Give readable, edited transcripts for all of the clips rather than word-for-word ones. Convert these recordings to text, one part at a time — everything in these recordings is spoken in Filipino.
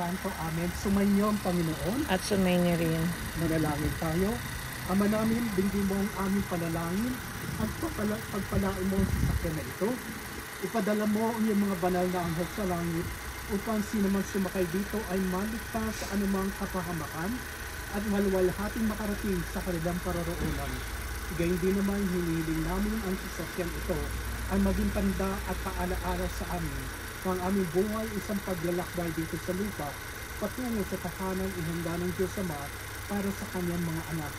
Santo. Amen. Sumainyo ang Panginoon. At sumainyo rin. Manalangin tayo. Ama namin, dinggin mo ang aming panalangin at pagpalain mo sa sakyan na ito. Ipadala mo ang iyong mga banal na anghel sa langit upang sino man sumakay dito ay maligtas sa anumang kapahamakan at maluwalhating makarating sa kanilang pararoonan. Gayon din naman hinihiling namin ang sasakyan ito ay maging tanda at paalaala sa amin ng aming buhay isang paglalakbay dito sa lupa patungo sa tahanan ihanda ng Diyos Ama para sa kanyang mga anak.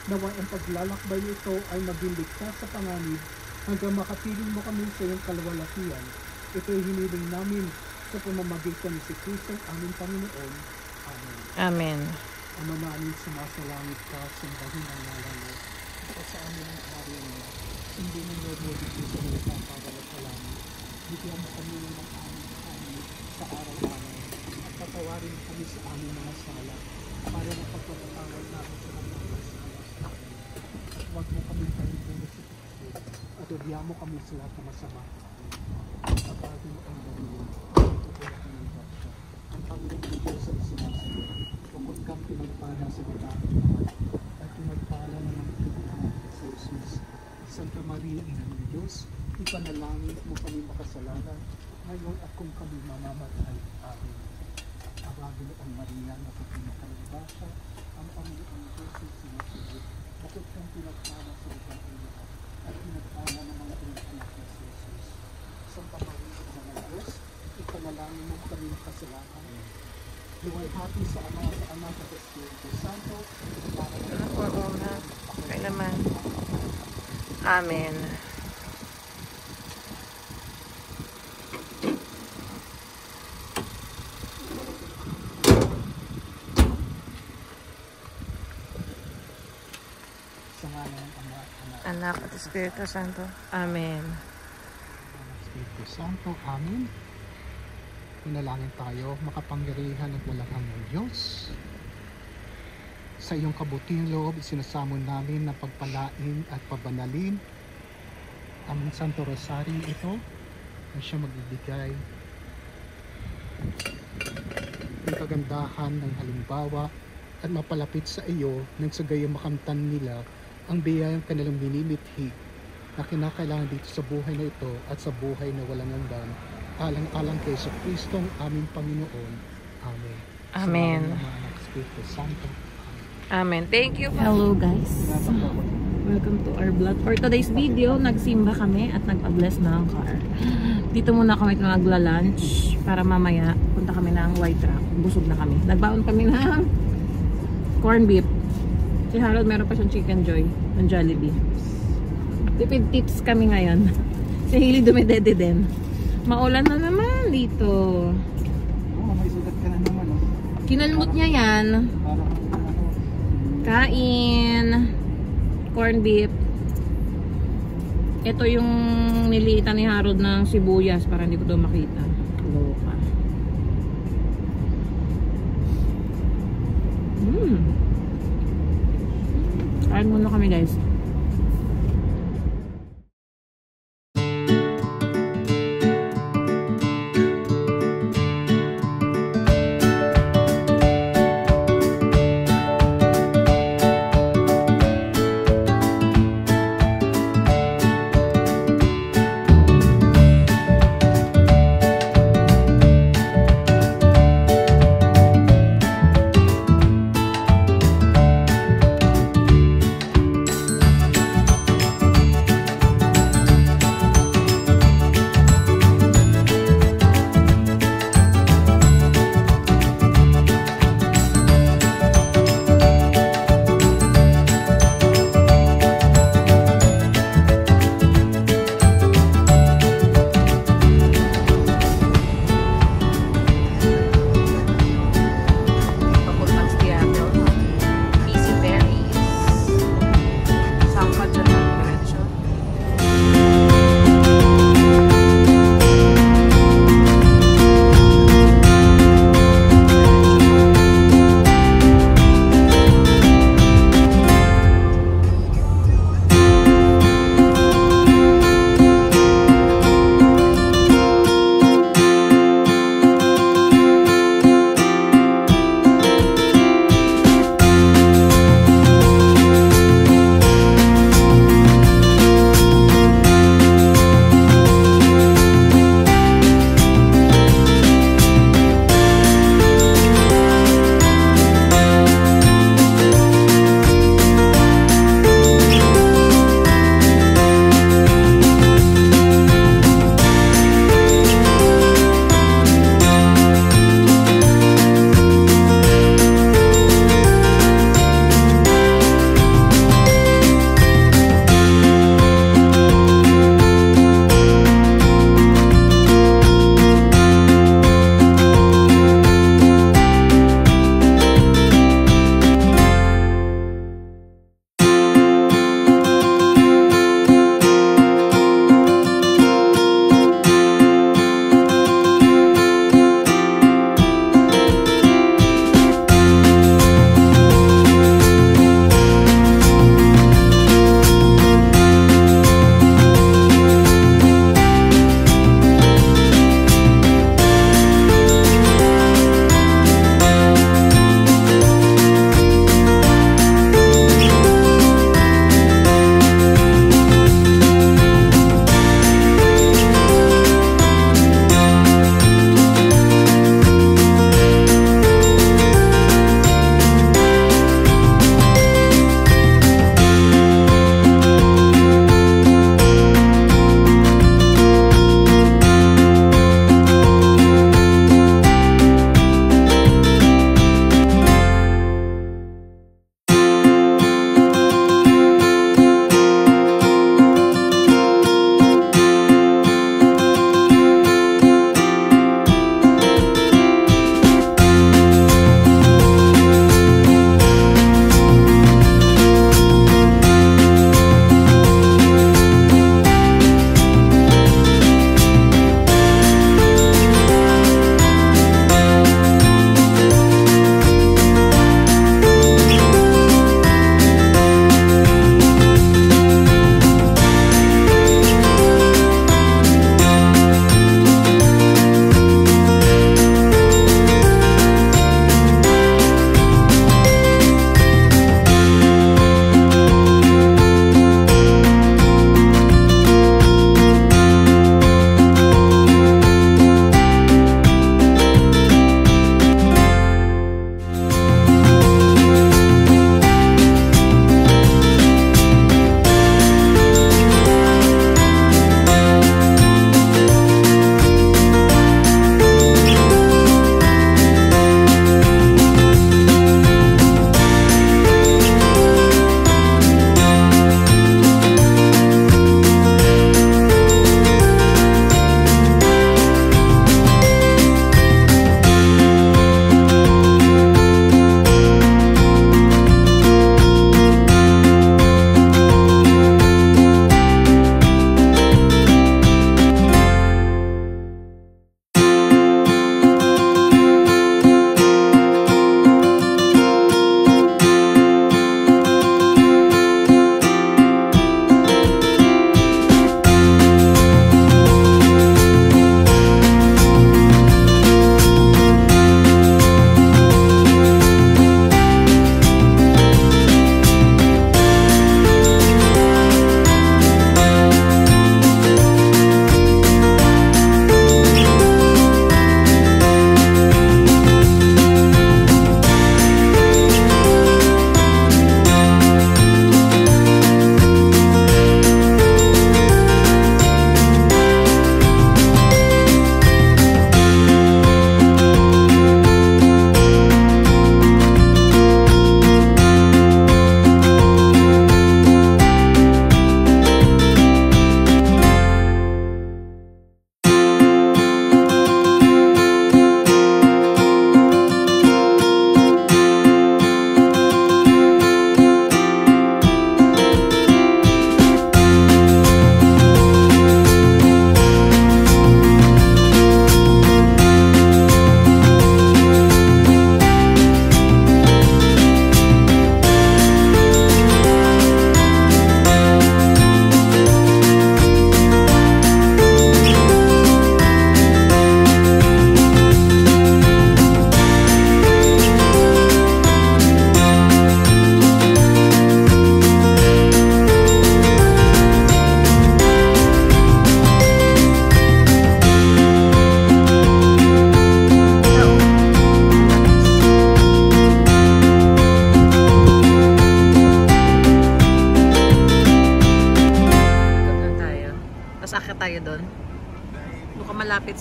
Naway ang paglalakbay nito ay maging ligtas sa panganib hanggang makapiling mo kami sa iyong kalwalatian. Ito'y hiniling namin sa pamamagitan ni si Kristo aming Panginoon. Amen. Amen. Ama namin, sumasalangit ka, sumbahin ang ngalan mo. Ito sa amin ang ari mo. Hindi mo Lord mo dito sa lupa ang pagalat sa langit. Bigyan mo kami ng aming kanin sa araw-araw at patawarin kami sa aming mga sala para na pagpapatawad namin sa mga sala. At huwag mo kami palibunan sa pagkakas at ubiyan mo kami sa lahat ng masama. At bagay mo ang gawin. Ang Panginoon ng Diyos ay sinasabi. Bukod kang pinagpala sa bitaang naman at pinagpala ng mga pinagpala sa Jesus. Santa Maria, Ina ng Diyos, ipanalangin mo kami makasalanan ngayon at kung kami mamamatay. Amen. Awagin ang Maria na pagpinakalabasa ang Panginoon ng Diyos ay sinasabi. Bukod kang pinagpala sa bitaang naman at pinagpala ng mga pinagpala sa Jesus. Santa Maria, Ina ng Diyos, ipanalangin mo kami makasalanan. Luwalhati sa Ama, sa Anak at sa Espiritu Santo, para Okay naman. Amen. sa ngalan ng Ama, Anak at Espiritu Santo. Amen. Espiritu Santo. Amen. Manalangin tayo, makapangyarihan at walang hanggang Diyos. Sa iyong kabutihang loob, sinasamon namin na pagpalain at pabanalin ang Santo Rosario ito na siya magbibigay ng kagandahan ng halimbawa at mapalapit sa iyo nang sa gayon makamtan nila ang biyayang kanilang minimithi na kinakailangan dito sa buhay na ito at sa buhay na walang hanggan. Alang-alang kay Yesu Kristo ang aming Panginoon. Amen. Amen. Sa ngalan ng Ama, Anak, Espiritu Santo. Amen. Thank you. Hello guys. Welcome to our vlog. For today's video, nagsimba kami at nagpa-bless na ang car. Dito muna kami magla-lunch para mamaya punta kami ng White Rock. Busog na kami. Nagbaon kami ng corn beef. Si Harold meron pa siyang chicken joy ng Jollibee. Tipid tips kami ngayon. Si Hailey dumedede din. Maulan na naman dito. Oh, may sugat ka na naman. Oh. Kinalmot niya yan. Kain. Corn beef. Ito yung niliitan ni Harold ng sibuyas para hindi ko doon makita. Loka. Kain muna kami guys.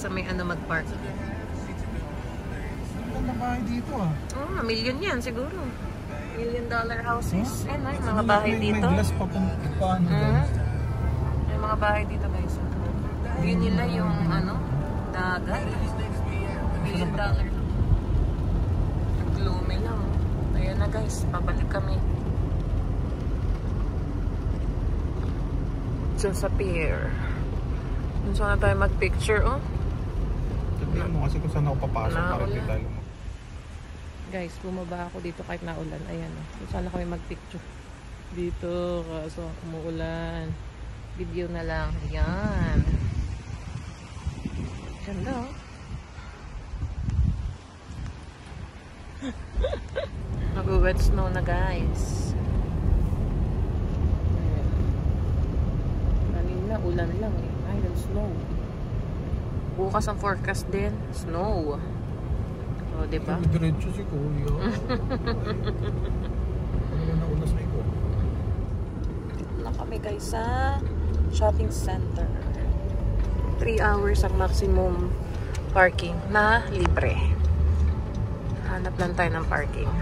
sa may ano mag-park. Ang na bahay dito ah. Oh, million yan siguro. $1 million houses. Huh? May mga bahay dito. May glass pa paano. May mga bahay dito guys. View nila yung ano, dagat. $1 million. Gloomy lang. Ayan na guys, pabalik kami. Diyan sa pier. Doon sana tayo mag-picture, oh. Tignan mo kasi kung saan ako papasok para di tayo. Guys, bumaba ako dito kahit naulan. Ayan, oh. Doon sana kami mag-picture. Dito, kaso umuulan. Video na lang. Ayan. Ganda, oh. Mag-wet snow na, guys. Kanina, ulan lang, eh. Ayun, snow. Bukas ang forecast din. Snow. O, diba? Diretso si Kuya. Ano na ulas na ito? Na kami guys sa shopping center. 3 hours ang maximum parking na libre. Hanap lang tayo ng parking.